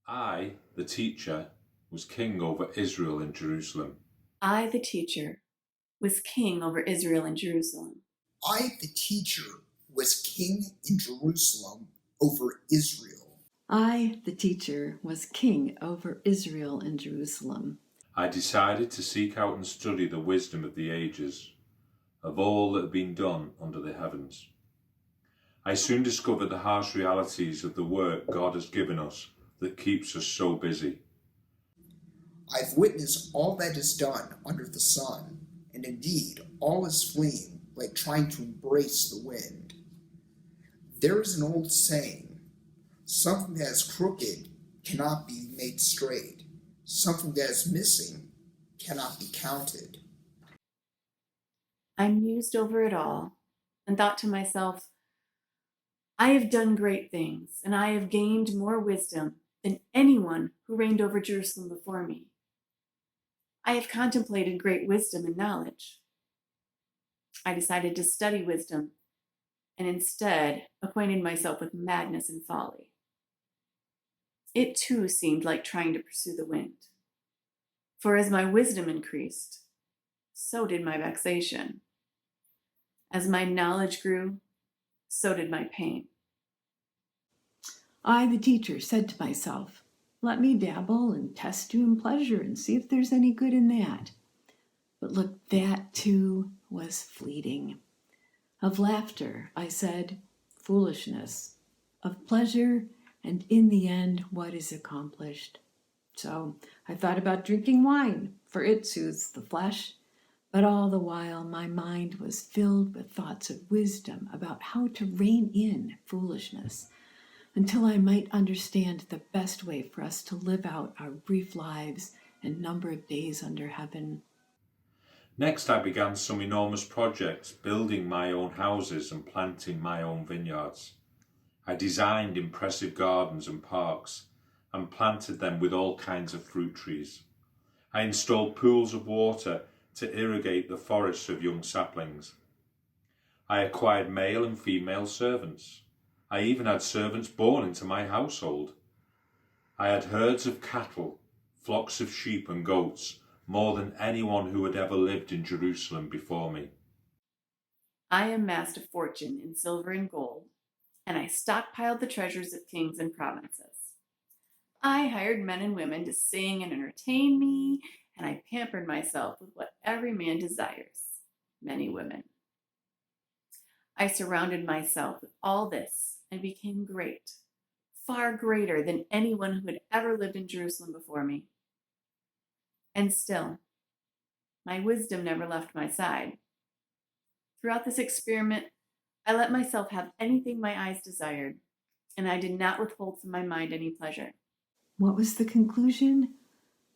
I, the teacher, was king over Israel in Jerusalem. I, the teacher, was king over Israel and Jerusalem. I, the teacher, was king in Jerusalem over Israel. I, the teacher, was king over Israel and Jerusalem. I decided to seek out and study the wisdom of the ages, of all that had been done under the heavens. I soon discovered the harsh realities of the work God has given us that keeps us so busy. I've witnessed all that is done under the sun, and indeed all is fleeing like trying to embrace the wind. There is an old saying, something that is crooked cannot be made straight. Something that is missing cannot be counted. I mused over it all and thought to myself, I have done great things, and I have gained more wisdom than anyone who reigned over Jerusalem before me. I have contemplated great wisdom and knowledge. I decided to study wisdom and instead acquainted myself with madness and folly. It too seemed like trying to pursue the wind. For as my wisdom increased, so did my vexation. As my knowledge grew, so did my pain. I, the teacher, said to myself, let me dabble and test you in pleasure and see if there's any good in that. But look, that too was fleeting. Of laughter, I said, foolishness. Of pleasure, and in the end, what is accomplished? So I thought about drinking wine, for it soothes the flesh. But all the while, my mind was filled with thoughts of wisdom about how to rein in foolishness, until I might understand the best way for us to live out our brief lives and number of days under heaven. Next, I began some enormous projects, building my own houses and planting my own vineyards. I designed impressive gardens and parks and planted them with all kinds of fruit trees. I installed pools of water to irrigate the forests of young saplings. I acquired male and female servants. I even had servants born into my household. I had herds of cattle, flocks of sheep and goats, more than anyone who had ever lived in Jerusalem before me. I amassed a fortune in silver and gold, and I stockpiled the treasures of kings and provinces. I hired men and women to sing and entertain me, and I pampered myself with what every man desires, many women. I surrounded myself with all this and became great, far greater than anyone who had ever lived in Jerusalem before me. And still, my wisdom never left my side. Throughout this experiment, I let myself have anything my eyes desired, and I did not withhold from my mind any pleasure. What was the conclusion?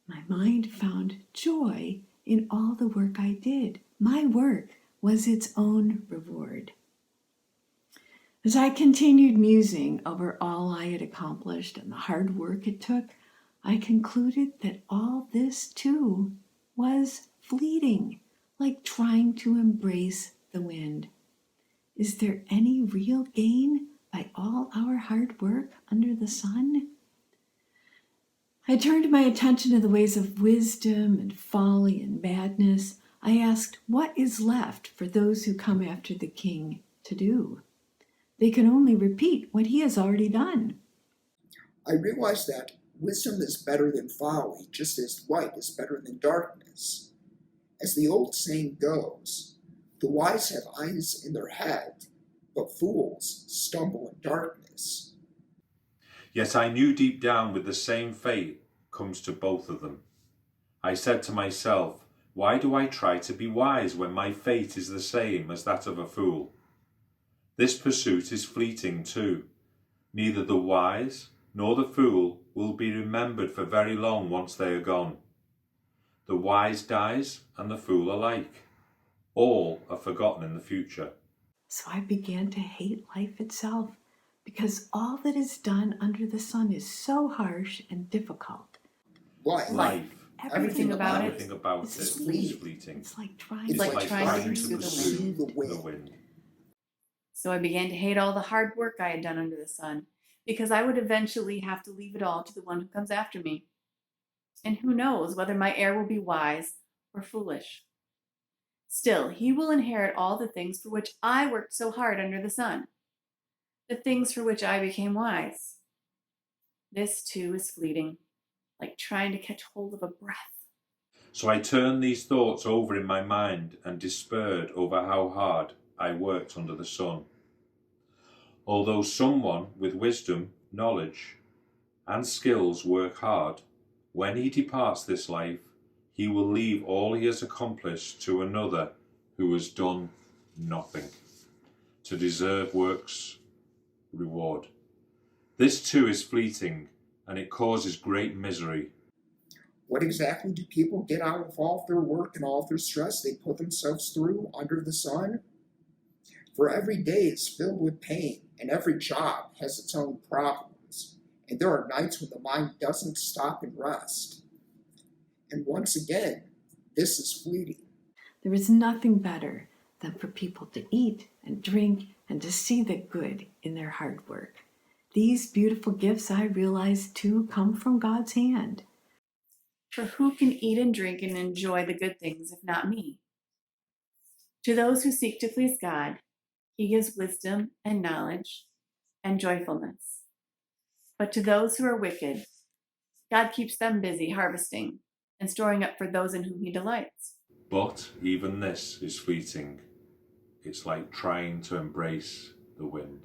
My mind found joy in all the work I did. My work was its own reward. As I continued musing over all I had accomplished and the hard work it took, I concluded that all this too was fleeting, like trying to embrace the wind. Is there any real gain by all our hard work under the sun? I turned my attention to the ways of wisdom and folly and madness. I asked, what is left for those who come after the king to do? They can only repeat what he has already done. I realized that wisdom is better than folly, just as light is better than darkness. As the old saying goes, the wise have eyes in their head, but fools stumble in darkness. Yet I knew deep down with the same fate comes to both of them. I said to myself, why do I try to be wise when my fate is the same as that of a fool? This pursuit is fleeting too. Neither the wise nor the fool will be remembered for very long once they are gone. The wise dies and the fool alike. All are forgotten in the future. So I began to hate life itself, because all that is done under the sun is so harsh and difficult. Life. Everything about Everything about it is is fleeting. It's like trying, It's like trying to pursue the the wind. wind. So I began to hate all the hard work I had done under the sun, because I would eventually have to leave it all to the one who comes after me. And who knows whether my heir will be wise or foolish. Still, he will inherit all the things for which I worked so hard under the sun, the things for which I became wise. This too is fleeting, like trying to catch hold of a breath. So I turned these thoughts over in my mind and despaired over how hard I worked under the sun. Although someone with wisdom, knowledge, and skills work hard, when he departs this life, he will leave all he has accomplished to another who has done nothing to deserve work's reward. This too is fleeting, and it causes great misery. What exactly do people get out of all of their work and all of their stress they put themselves through under the sun? For every day is filled with pain, and every job has its own problems, and there are nights when the mind doesn't stop and rest. And once again, this is fleeting. There is nothing better than for people to eat and drink and to see the good in their hard work. These beautiful gifts, I realize, too, come from God's hand. For who can eat and drink and enjoy the good things if not me? To those who seek to please God, he gives wisdom and knowledge and joyfulness. But to those who are wicked, God keeps them busy harvesting and storing up for those in whom he delights. But even this is fleeting. It's like trying to embrace the wind.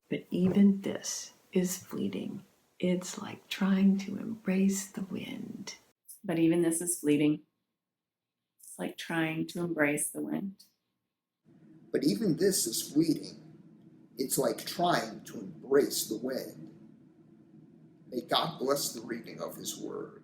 But even this is fleeting. It's like trying to embrace the wind. But even this is fleeting. It's like trying to embrace the wind. But even this is fleeting. It's like trying to embrace the wind. May God bless the reading of his word.